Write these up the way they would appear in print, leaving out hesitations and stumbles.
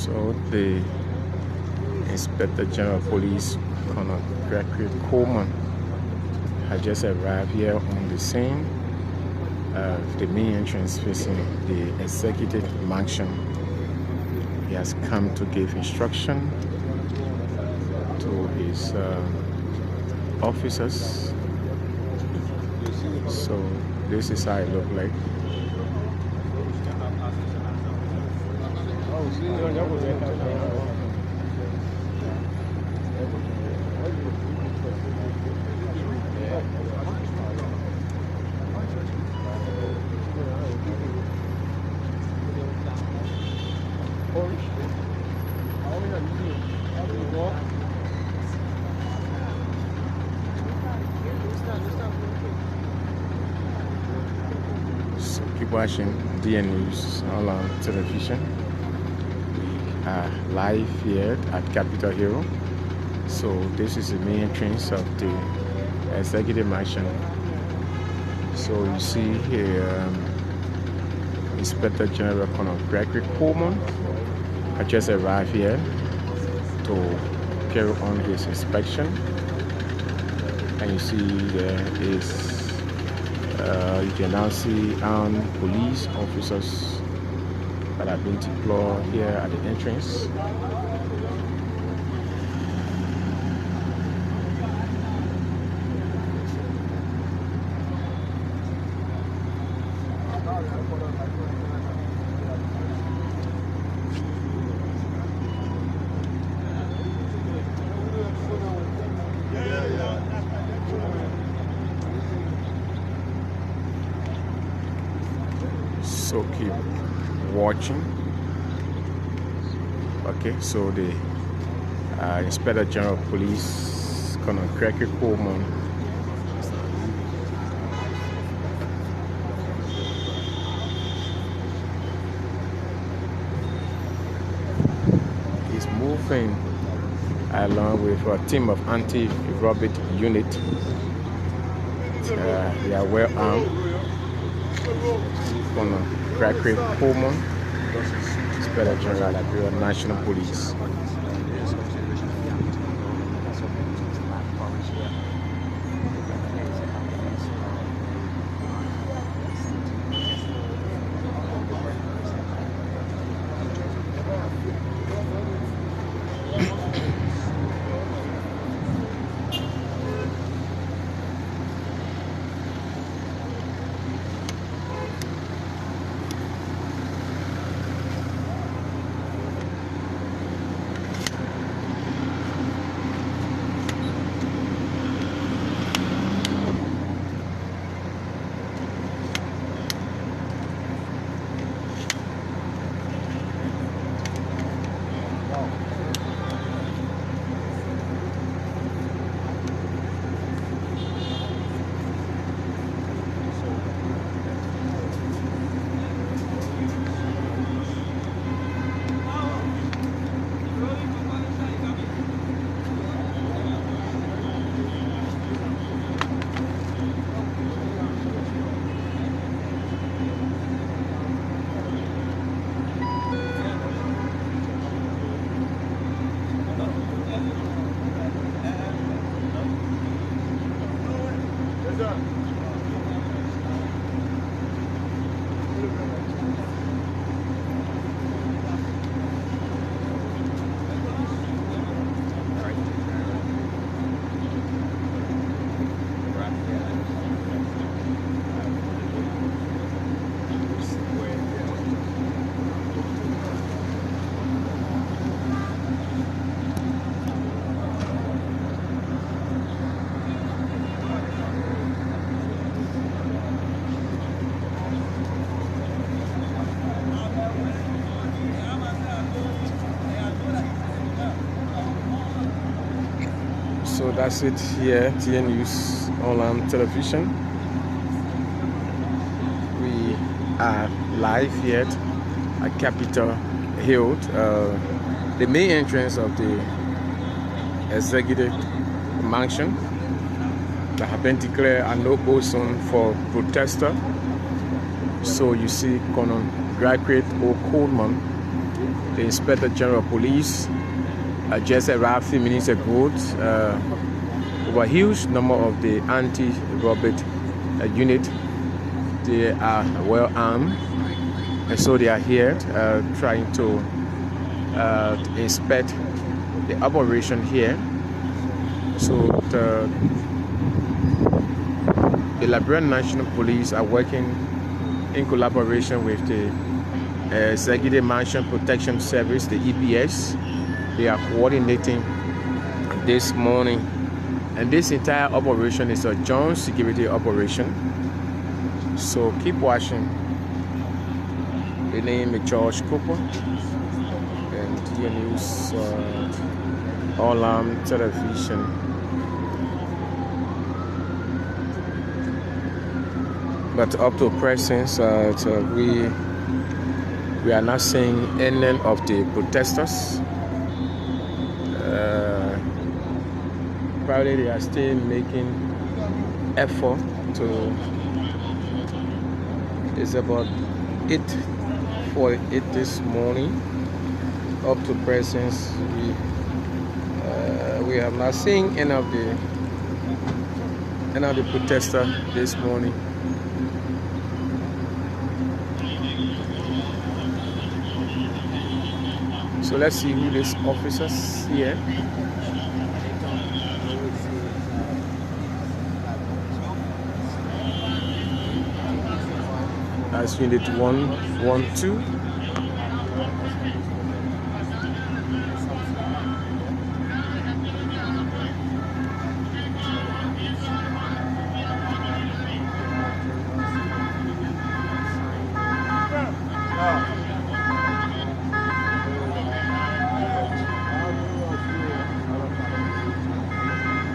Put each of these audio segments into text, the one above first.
So the Inspector General Police, Colonel Gregory Coleman, has just arrived here on the scene of the main entrance facing the executive mansion. He has come to give instruction to his officers. So this is how it looks like. So keep watching DN News all on television. We are live here at Capitol Hill. So this is the main entrance of the executive mansion. So you see here Inspector General Colonel Gregory Coleman has just arrived here to carry on his inspection. And you see there is you can now see armed police officers that have been deployed here at the entrance. So keep watching. Okay, so the Inspector General of Police, Colonel Gregory Coleman, is moving along with a team of anti-robbery unit. They are well armed. Colonel Gregory Coleman, Inspector General of Liberia National Police. So that's it here, TN News online television. We are live here at Capitol Hill, the main entrance of the executive mansion that have been declared a no-go zone for protesters. So you see Colonel Gregory Coleman The Inspector General of Police just arrived a few minutes ago over a huge number of the anti-robbery unit. They are well armed, and so they are here trying to inspect the operation here. So the Liberian National Police are working in collaboration with the Executive Mansion Protection Service, the EPS. They are coordinating this morning, and this entire operation is a joint security operation. So keep watching. The name is George Cooper, and TN News All Television. But up to present, we are not seeing any of the protesters. Probably they are still making effort to. It's about 8:48 this morning. Up to present, we have not seen any of the protesters this morning. So let's see who these officers here. As unit 112.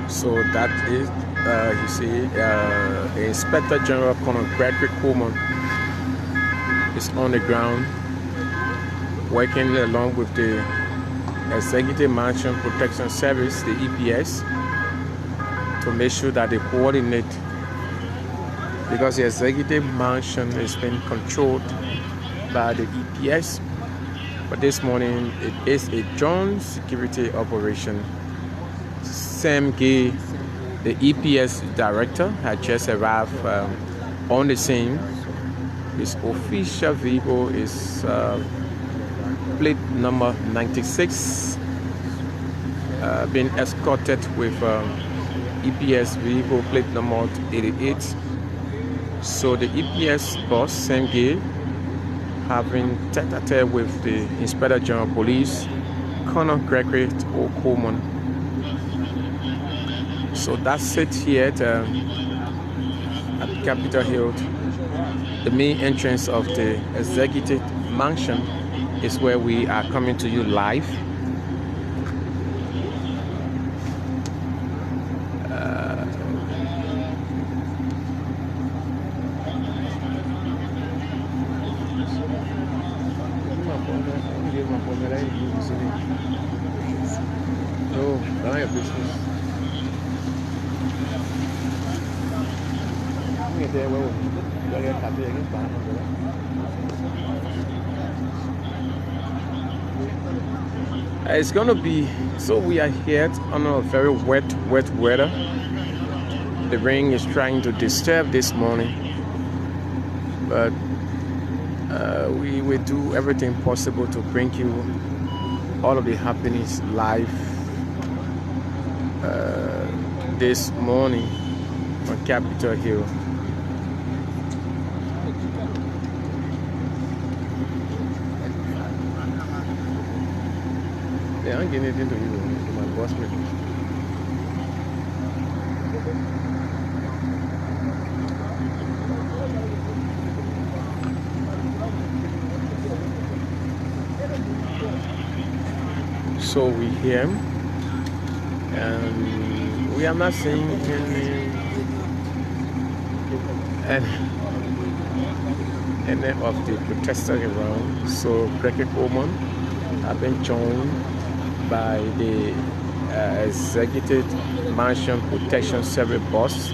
So that is, you see, the Inspector General Coleman is on the ground working along with the Executive Mansion Protection Service, the EPS, to make sure that they coordinate, because the Executive Mansion is being controlled by the EPS. But this morning it is a joint security operation. Sam Gay, the EPS director, had just arrived on the scene. His official vehicle is plate number 96, being escorted with EPS vehicle plate number 88. So the EPS boss, Sam Gay, having tete-a-tete with the Inspector General of Police, Colonel Gregory Coleman. So that's it here at Capitol Hill. The main entrance of the Executive Mansion is where we are coming to you live. It's gonna be, so we are here on a very wet weather. The rain is trying to disturb this morning, but we will do everything possible to bring you all of the happenings live this morning on Capitol Hill. Yeah, I'm getting it into you, to my boss man. So we here, and we are not seeing any of the protesters around. So Gregory Coleman have been joined by the Executive Mansion Protection Service boss,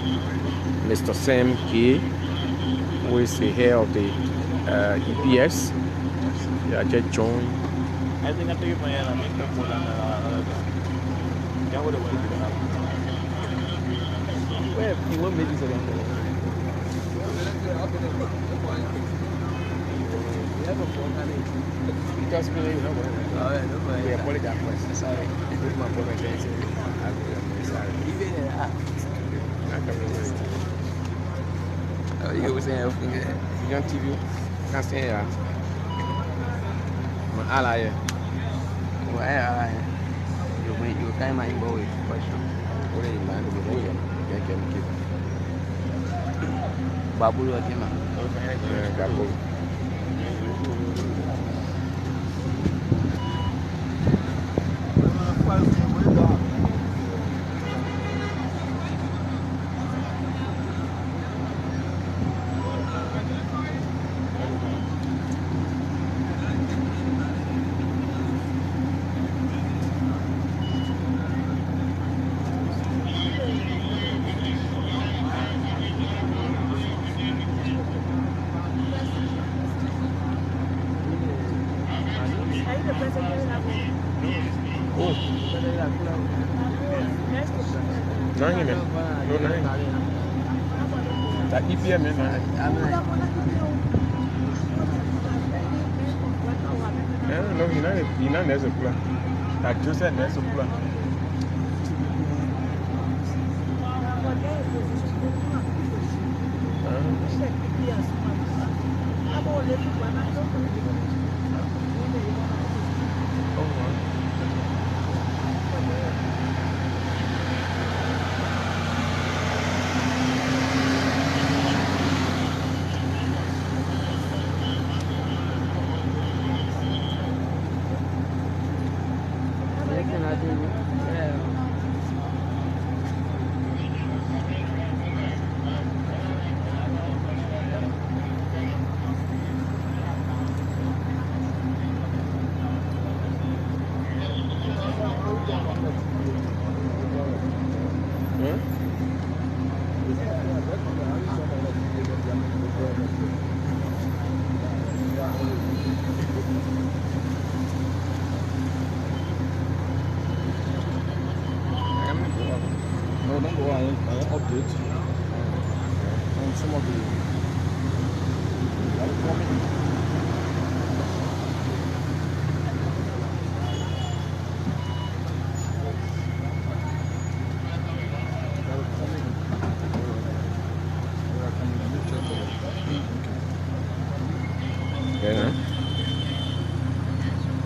Mr. Sam Gay, who is the head of the EPS. They are just joined I think I take my hand and make them more than yeah, what do I do? Where you won't make this again? Just me, you know what? Oh, yeah, no, we apologize for sorry. Put my phone against it. I'm sorry. Even in that. I can't remember. Oh, you were saying you on TV? Can't stay here. I'm ally. Well, I you time my boy question. What are you man to be doing? I can keep. Babu, you came out. Babu. That EPM is no, he's not there's a plan. Like you said, there's a plan. Update on some of the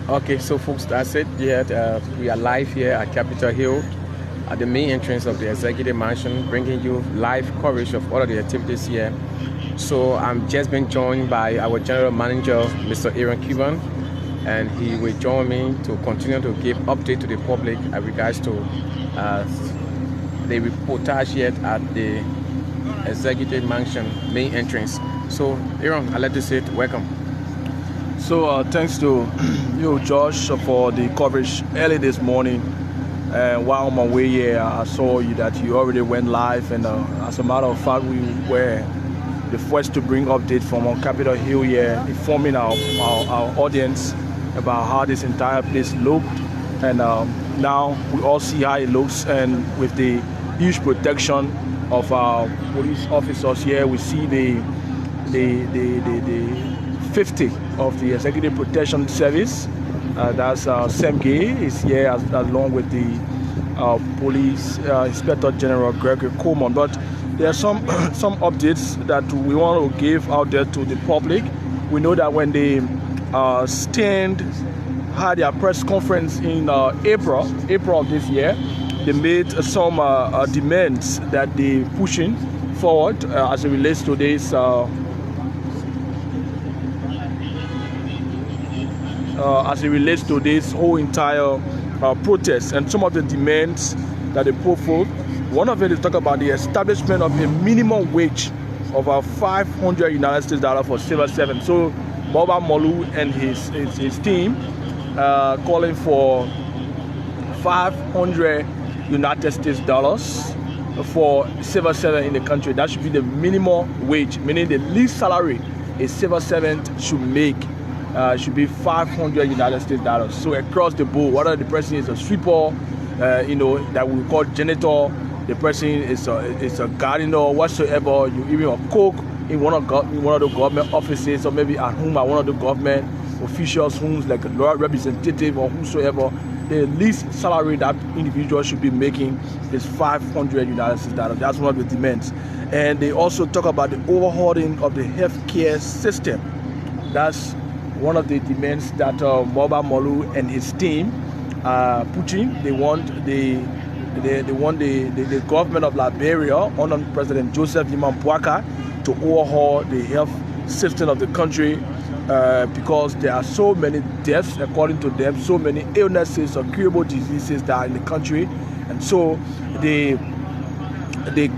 Okay, so folks, that's it. Yeah, we are live here at Capitol Hill at the main entrance of the Executive Mansion, bringing you live coverage of all of the activities here. So I'm just been joined by our General Manager, Mr. Aaron Coleman, and he will join me to continue to give update to the public as regards to the reportage here at the Executive Mansion main entrance. So Aaron, I'd like to say welcome. So thanks to you, Josh, for the coverage early this morning. While on my way here, I saw that you already went live, and as a matter of fact, we were the first to bring update from on Capitol Hill here, informing our audience about how this entire place looked. And now we all see how it looks, and with the huge protection of our police officers here, we see the 50 of the Executive Protection Service. That's SEMGE is here along with the Police Inspector General Gregory Coleman. But there are some updates that we want to give out there to the public. We know that when the stand had their press conference in April of this year, they made some demands that they're pushing forward as it relates to this whole entire protest. And some of the demands that they put forth, one of it is talk about the establishment of a minimum wage of $500 United States for civil servants. So Boba Molu and his team calling for $500 United States for civil servant in the country. That should be the minimum wage, meaning the least salary a civil servant should make should be $500. So across the board, whether the person is a sweeper, that we call janitor, the person is a gardener, whatsoever, you even a cook in one of the government offices, or maybe at home at one of the government officials' homes, like a lawyer representative or whosoever, the least salary that individual should be making is $500. That's one of the demands. And they also talk about the overhauling of the healthcare system. That's one of the demands that Moba Molu and his team are pushing. They want the government of Liberia under President Joseph Liman Boakai to overhaul the health system of the country, because there are so many deaths, according to them, so many illnesses or curable diseases that are in the country. And so the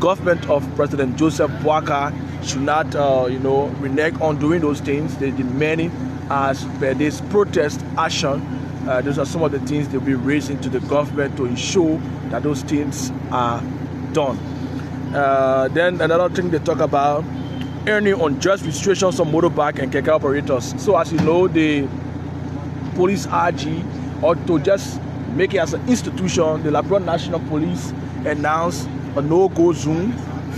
government of President Joseph Boakai should not renege on doing those things. They demanding, as per this protest action, those are some of the things they'll be raising to the government to ensure that those things are done. Then another thing they talk about, earning unjust restrictions on motorbike and keke operators. So as you know, the police RG, or to just make it as an institution, the Liberia National Police announced a no-go zone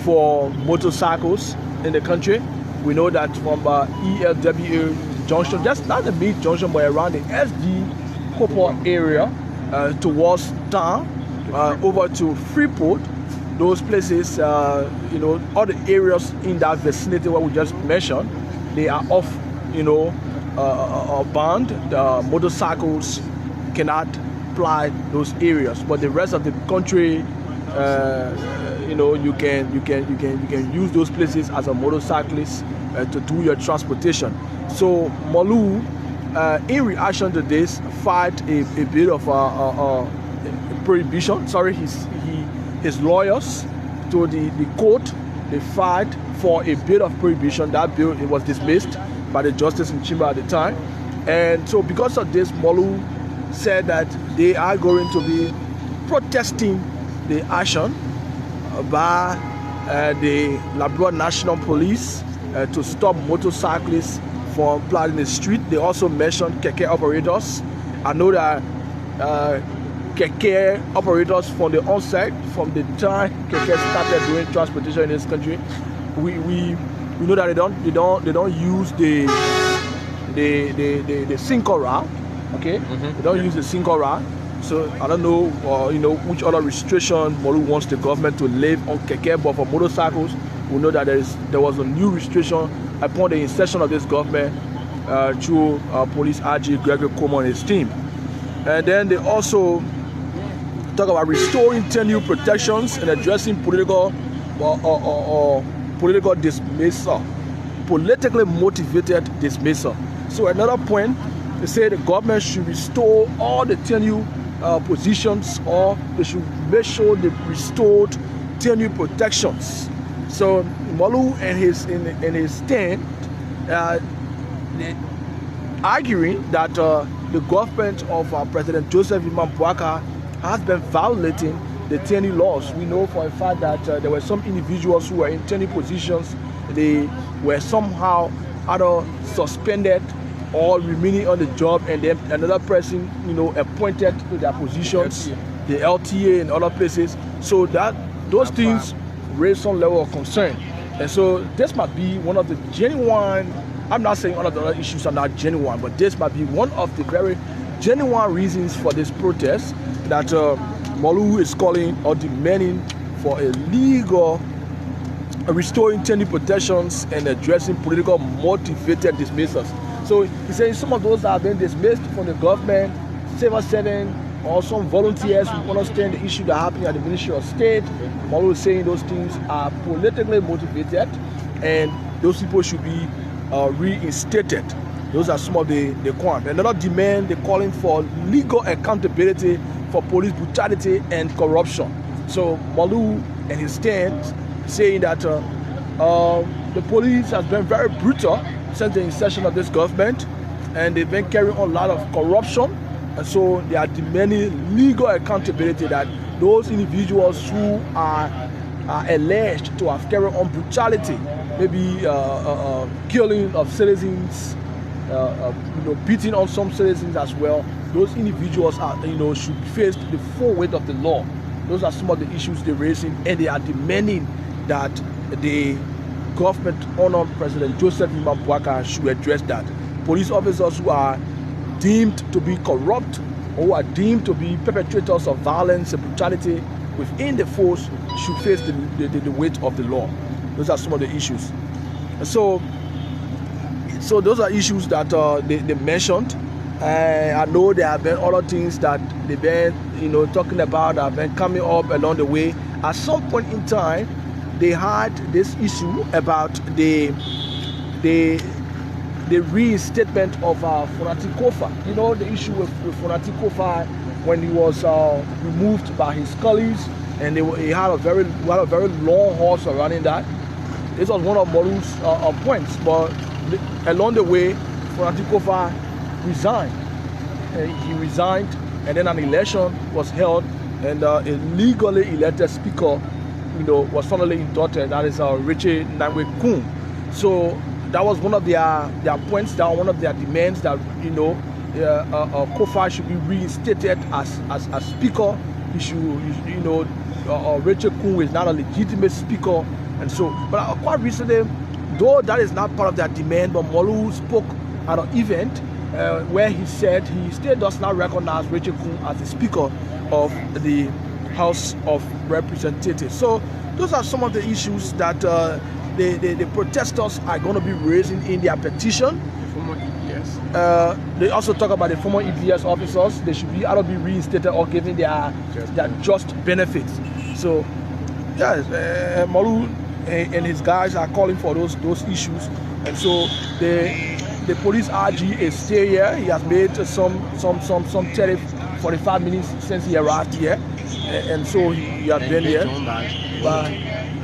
for motorcycles in the country. We know that from ELWA junction, just not the main junction, but around the SD Copper area towards town, over to Freeport, those places, all the areas in that vicinity what we just mentioned, they are off, banned. The motorcycles cannot fly those areas, but the rest of the country, you can use those places as a motorcyclist to do your transportation. So Molu, in reaction to this, filed a bit of a prohibition. Sorry, his lawyers to the court, they filed for a bit of prohibition. That bill, it was dismissed by the justice in chamber at the time. And so because of this, Molu said that they are going to be protesting the action by the Liberia National Police to stop motorcyclists from plying the street. They also mentioned keke operators. I know that keke operators from the onset, from the time keke started doing transportation in this country, we know that they don't use the single route. Okay, they don't use the single route. So I don't know, which other restriction Molu wants the government to lay on keke, but for motorcycles, we know that there was a new restriction upon the inception of this government through Police RG Gregory Coleman and his team. And then they also talk about restoring tenure protections and addressing political political dismissal, politically motivated dismissal. So another point, they say the government should restore all the tenure positions, or they should make sure they restored tenure protections. So Molu and his stand, arguing that the government of President Joseph Liman Boakai has been violating the tenure laws. We know for a fact that there were some individuals who were in tenure positions. They were somehow either suspended or remaining on the job, and then another person, appointed to their positions, the LTA and other places. So that those things raise some level of concern. And so this might be one of the genuine, I'm not saying all of the other issues are not genuine, but this might be one of the very genuine reasons for this protest that Molu is calling or demanding for a legal restoring tenure protections and addressing political motivated dismissals. So he says some of those that have been dismissed from the government, civil serving, or some volunteers who understand the issue that happened at the Ministry of State. Molu is saying those things are politically motivated and those people should be reinstated. Those are some of the quant. Another demand, they're calling for legal accountability for police brutality and corruption. So Molu and his stand saying that the police has been very brutal since the inception of this government, and they've been carrying on a lot of corruption, and so they are demanding legal accountability, that those individuals who are alleged to have carried on brutality, maybe killing of citizens, beating on some citizens as well. Those individuals are, should face the full weight of the law. Those are some of the issues they're raising, and they are demanding that the government honor President Joseph Boakai should address that. Police officers who are deemed to be corrupt or who are deemed to be perpetrators of violence and brutality within the force should face the weight of the law. Those are some of the issues. So those are issues that they mentioned. I know there have been other things that they've been talking about that have been coming up along the way. At some point in time, they had this issue about the reinstatement of Fonati Kofa. The issue with Fonati Kofa when he was removed by his colleagues, and he had a very long haul surrounding that. This was one of Molu's points, but along the way, Fonati Kofa resigned. He resigned, and then an election was held, and a legally elected speaker, was finally inducted. That is Richie Nangwe-Kun. So that was one of their points, that one of their demands, that Kofa should be reinstated as speaker. He should, Richie Kun is not a legitimate speaker, and so. But quite recently, though that is not part of their demand, but Molu spoke at an event where he said he still does not recognize Richie Kun as the speaker of the House of Representatives. So those are some of the issues that the protesters are going to be raising in their petition. Former EPS. They also talk about the former EPS officers. They should either be reinstated or given their just benefits. So yes, Molu and his guys are calling for those issues, and so the police RG is still here. He has made some 30, 45 minutes since he arrived here, and so he has been here.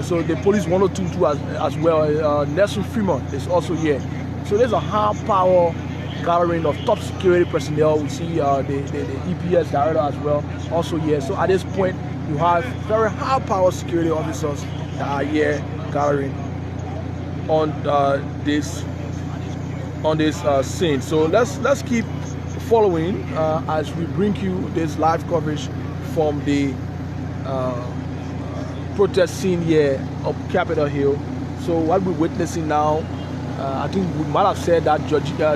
So the police 1022 as well. Nelson Freeman is also here. So there's a high power gathering of top security personnel. We see the EPS director as well also here. So at this point, you have very high power security officers that are here gathering on this scene. So let's keep following as we bring you this live coverage from the protest scene here of Capitol Hill. So what we're witnessing now, I think we might have said that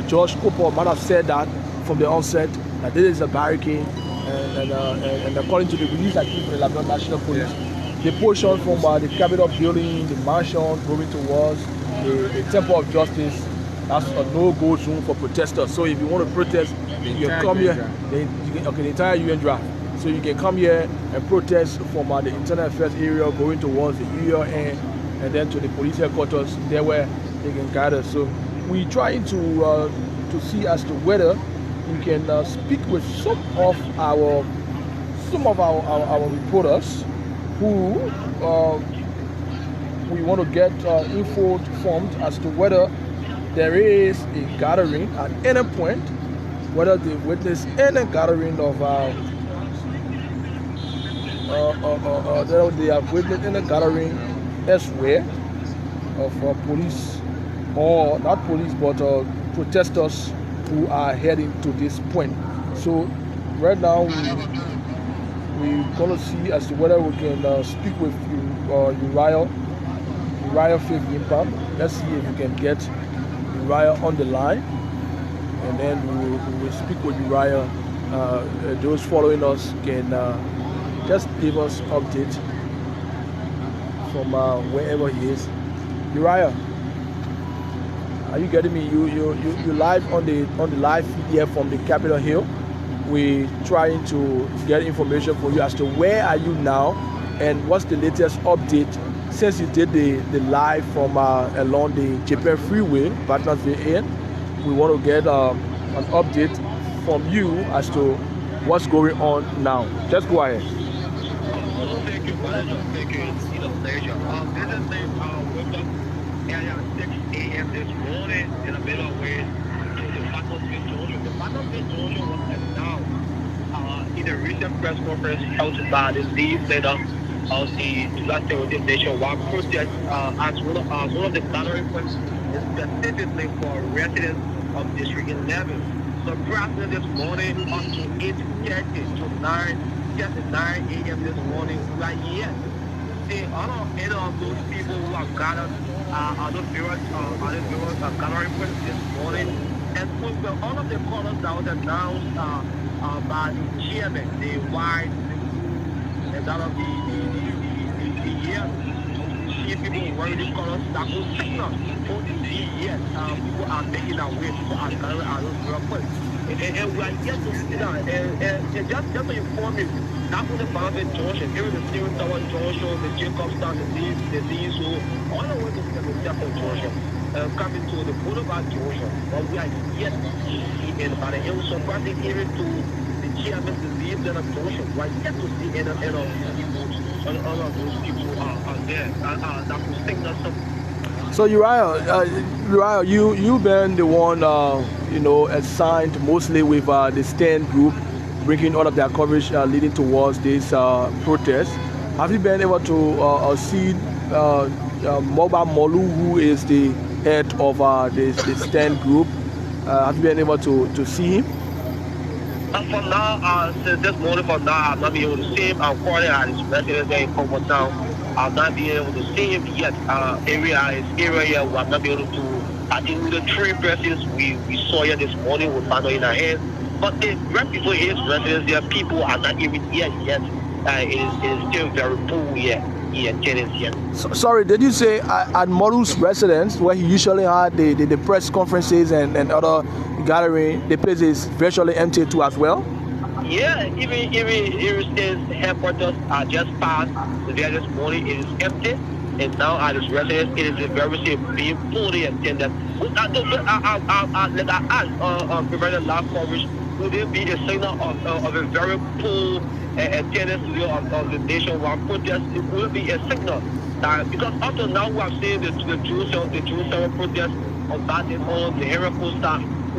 George Cooper might have said that from the onset, that this is a barricade, and according to the release I think from the Liberia National Police, the portion from the Capitol building, the mansion going towards the Temple of Justice, that's a no-go zone for protesters. So if you want to protest, you can come here. The entire UN Drive. So you can come here and protest from the Internal Affairs area going towards the UN and then to the police headquarters, there where they can guide us. So we're trying to see as to whether we can speak with some of our reporters who we want to get informed as to whether there is a gathering at any point, whether they witness any gathering of they have witnessed any gathering elsewhere of police, or not police, but protesters who are heading to this point. So right now we're going to see as to whether we can speak with Uriah Faith Yimpam. Let's see if we can get Uriah on the line, and then we will speak with Uriah. Those following us can just give us update from wherever he is. Uriah, are you getting me? You live on the live feed here from the Capitol Hill. We're trying to get information for you as to where are you now and what's the latest update since you did the live from along the Japan Freeway, Partnersville Inn. We want to get an update from you as to what's going on now. Just go ahead. Thank you, pleasure. Thank you. It's a pleasure. This is the wake up at 6 a.m. this morning in the middle of where to the Partnersville, Georgia. The Partnersville, Georgia was shut down in a recent press conference held by the leader of the United States nationwide protest as one of the gathering points is specifically for residents of District 11. Surprisingly this morning up to 8:30 to 9 a.m. this morning, we are yet see any of those people who have gathered other viewers are gathering for this morning. And with all of the colors that was announced by the chairman, the white and that of the year, see people wearing the colors that will signal for the yes, people are making their way, people are gathering out of the and we are yet to see that. And just to inform you, not for the Boundary Junction, even the Steven Tower Junction, the Jacob Star, the Lees, so all the way to the Temple Junction, coming to the Boulevard Junction. But we are yet to see anybody. It was surprising even to the chairman to leave the Junction. We are yet to see any of those people are there that will signal something. So Uriah, you've been the one assigned mostly with the stand group, bringing all of their coverage leading towards this protest. Have you been able to see Moba Molu, who is the head of the stand group? Have you been able to see him? For now, since this morning, for now, I'm not being able to see him. I'm calling at his residence there in Coleman Town. I'm not being able to see him yet. Area here, I'm not being able to. I think with the 3 persons we saw here this morning with Bano in our hands. But right before his residence, there people are not even here yet. It is still very poor here. So, sorry, did you say at Moru's residence, where he usually had the press conferences and other gathering, the place is virtually empty too as well? Yeah, even his headquarters are just passed there this morning. It is empty, and now at his residence, it is very safe, being fully attended. Let I ask, preventing last coverage, would it be a signal of a very poor attendance of the nationwide protest? It will be a signal that, because up to now we have seen the Jerusalem protest on the area coast.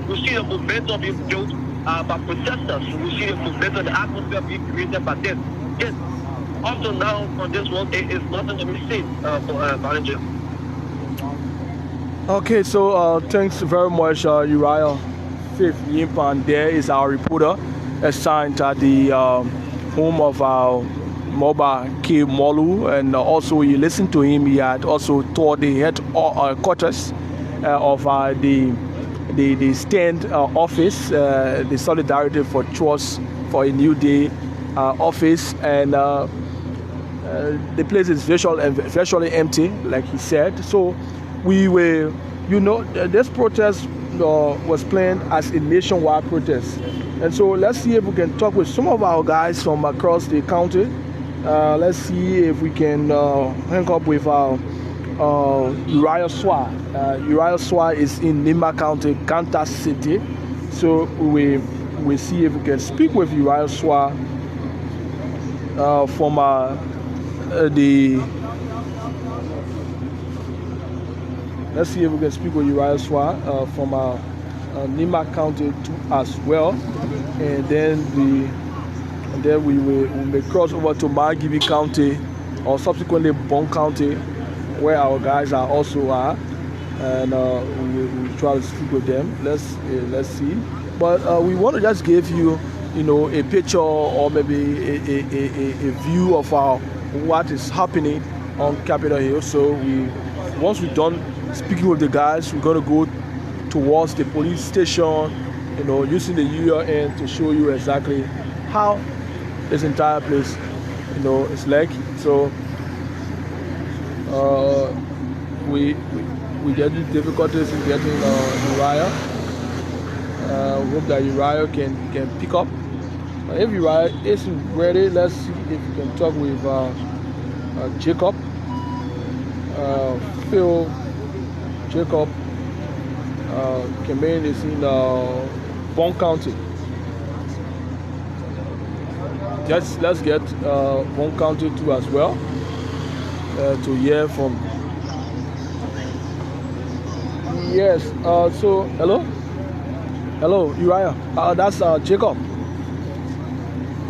We see the momentum being built by protesters. We see the momentum, the atmosphere being created by them. Yes, up to now on this one, it is nothing to be seen for manager. Okay, so thanks very much, Uriah. Faith Yimpan there is our reporter assigned at the home of our Moba K. Molu, and also you listen to him. He had also toured the headquarters of the stand office, the Solidarity for Trust for a New Day office, and the place is virtually empty, like he said. So we were, this protest was planned as a nationwide protest. And so let's see if we can talk with some of our guys from across the county. Let's see if we can hang up with Uriah Swa. Uriah Swa is in Nimba County, Kanta City. So we see if we can speak with Uriah Swa from let's see if we can speak with Uriah Swa from Nimba County too as well, and then we may cross over to Margibi County or subsequently Bon County, where our guys are also and we try to speak with them. Let's see, but we want to just give you a picture or maybe a view of what is happening on Capitol Hill. So once we're done speaking with the guys, we're going to go towards the police station, using the URN to show you exactly how this entire place, is like. So we get difficulties in getting Uriah. Hope that Uriah can pick up. If Uriah isn't ready, let's see if we can talk with Jacob, Phil. Jacob Coleman is in Bon County. Let's get Bon County too as well to hear from. Yes. So hello, Uriah. That's Jacob.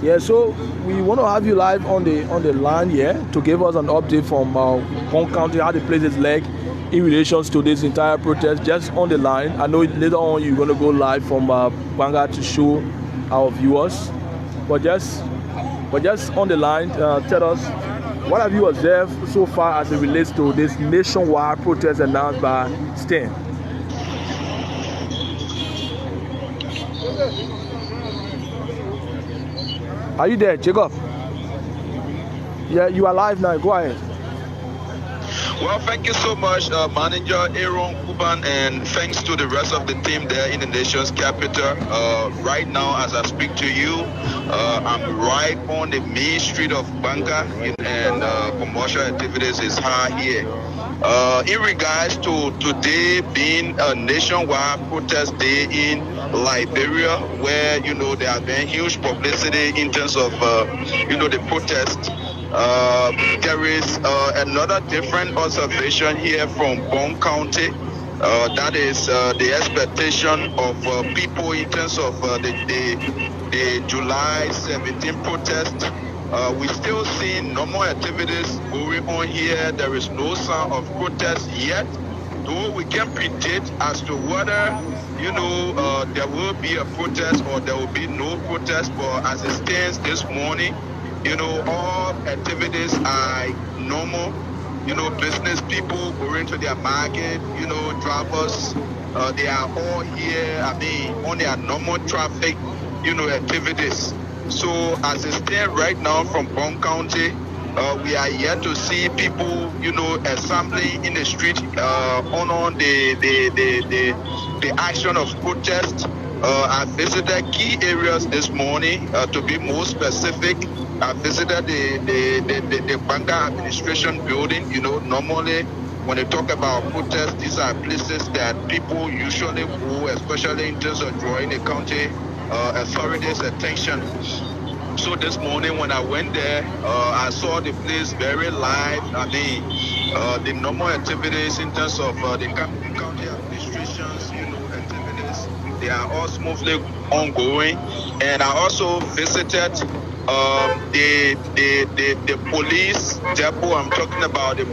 Yeah. So we want to have you live on the line here to give us an update from Bon County, how the place is like. in relations to this entire protest, just on the line. I know later on you're going to go live from Banga to show our viewers, but just on the line, tell us, what have you observed so far as it relates to this nationwide protest announced by Stan? Are you there, Jacob? Yeah, you are live now. Go ahead. Well, thank you so much, Manager Aaron Kuban, and thanks to the rest of the team there in the nation's capital. Right now, as I speak to you, I'm right on the main street of Banga, and commercial activities is high here. In regards to today being a nationwide protest day in Liberia, where, there has been huge publicity in terms of, the protest. There is another different observation here from Bond County. That is the expectation of people in terms of the July 17 protest. We still see normal activities going on here. There is no sign of protest yet, though we can predict as to whether there will be a protest or there will be no protest. But as it stands this morning, all activities are normal. Business people going to their market, drivers, they are all here, on their normal traffic, activities. So as it stands right now from Bond County, we are yet to see people, assembling in the street on the action of protest. I visited key areas this morning. To be more specific, I visited the Banga administration building. Normally when they talk about protests, these are places that people usually go, especially in terms of drawing the county authorities' attention. So this morning when I went there, I saw the place very live. The normal activities in terms of the county administrations, activities, they are all smoothly ongoing. And I also visited the police depot. I'm talking about the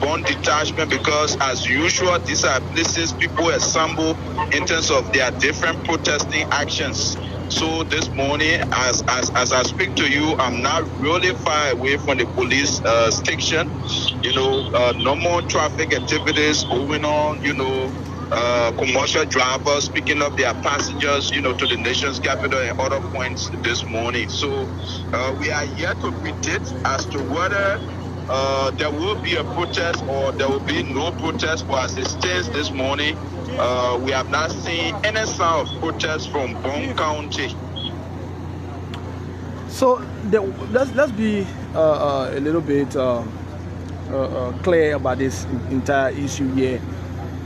Bond detachment, because as usual, these are places people assemble in terms of their different protesting actions. So this morning, as I speak to you, I'm not really far away from the police station. Normal traffic activities going on, commercial drivers picking up their passengers, to the nation's capital and other points this morning. So we are yet to predict as to whether there will be a protest or there will be no protest. But as it stands this morning, we have not seen any sign of protest from Bond County. So let's be a little bit clear about this entire issue here.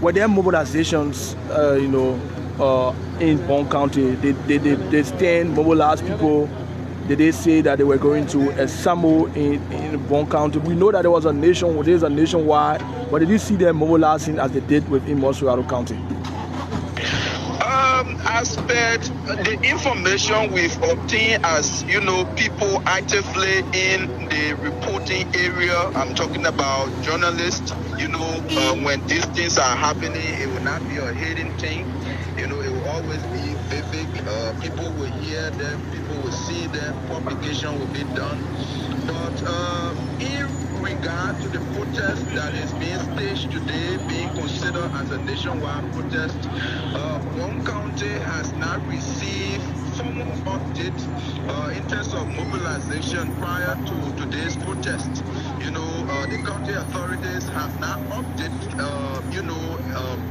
Were there mobilizations, in Bond County? They stand mobilize people? Did they say that they were going to assemble in Bond County? We know that there is a nationwide, but did you see them mobilizing as they did within Mosquito County? As per the information we've obtained, as people actively in the reporting area, I'm talking about journalists, when these things are happening, it will not be a hidden thing. It will always be vivid. People will hear them, people will see them, publication will be done. But in regard to the protest that is being staged today, being considered as a nationwide protest, Bond County has not received formal update in terms of mobilization prior to today's protest. The county authorities have not updated,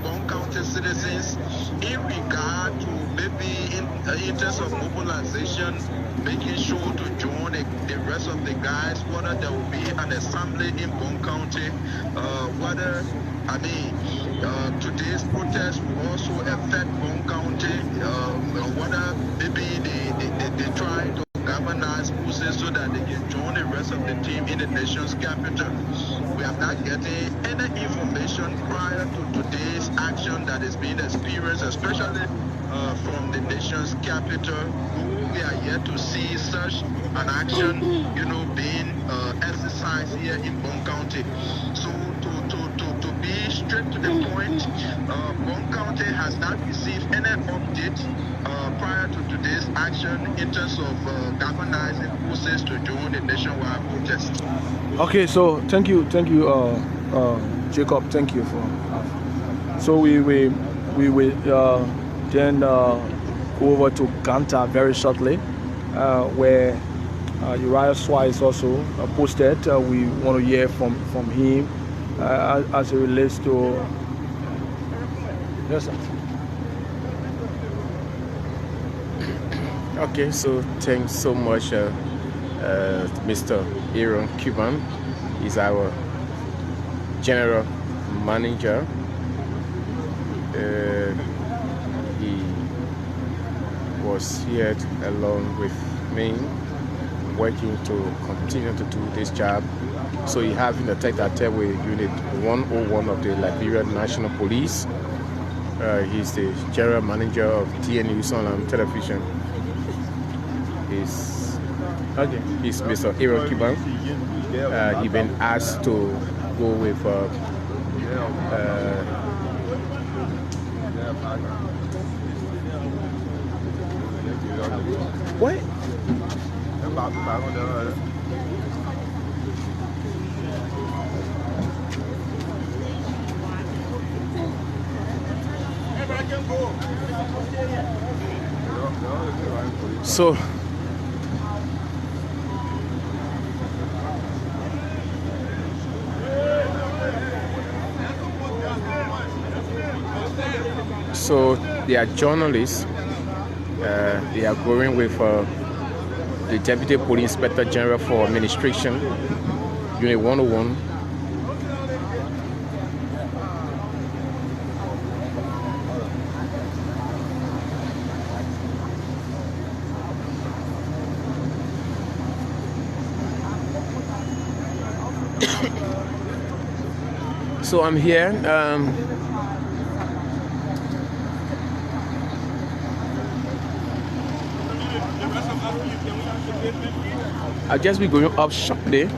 Bond County citizens in regard to maybe in terms of mobilization, making sure to join the rest of the guys, whether there will be an assembly in Bond County, whether today's protest will also affect Bond County, whether maybe they try to galvanize forces so that they can join the rest of the team in the nation's capital. We have not gotten any information prior to today's action that is being experienced, especially from the nation's capital. We are yet to see such an action, being exercised here in Bond County. So to be straight to the point, Bond County has not received any update prior to today's action in terms of galvanizing forces to join the nationwide protest. Okay, so thank you, Jacob. Thank you for. So we will then go over to Ganta very shortly, where Uriah Swa is also posted. We want to hear from him as it relates to. Yes, sir. Okay, so thanks so much, Mr. Aaron Cuban. He's our general manager. He was here along with me, working to continue to do this job. So he having a tete-a-tete with Unit 101 of the Liberia National Police. He's the general manager of TNU on television. He's Mr. Aaron Cuban. He's been asked to go with what? So they are journalists. They are going with the Deputy Police Inspector General for Administration, Unit 101. So I'm here. I'll just be going up shortly.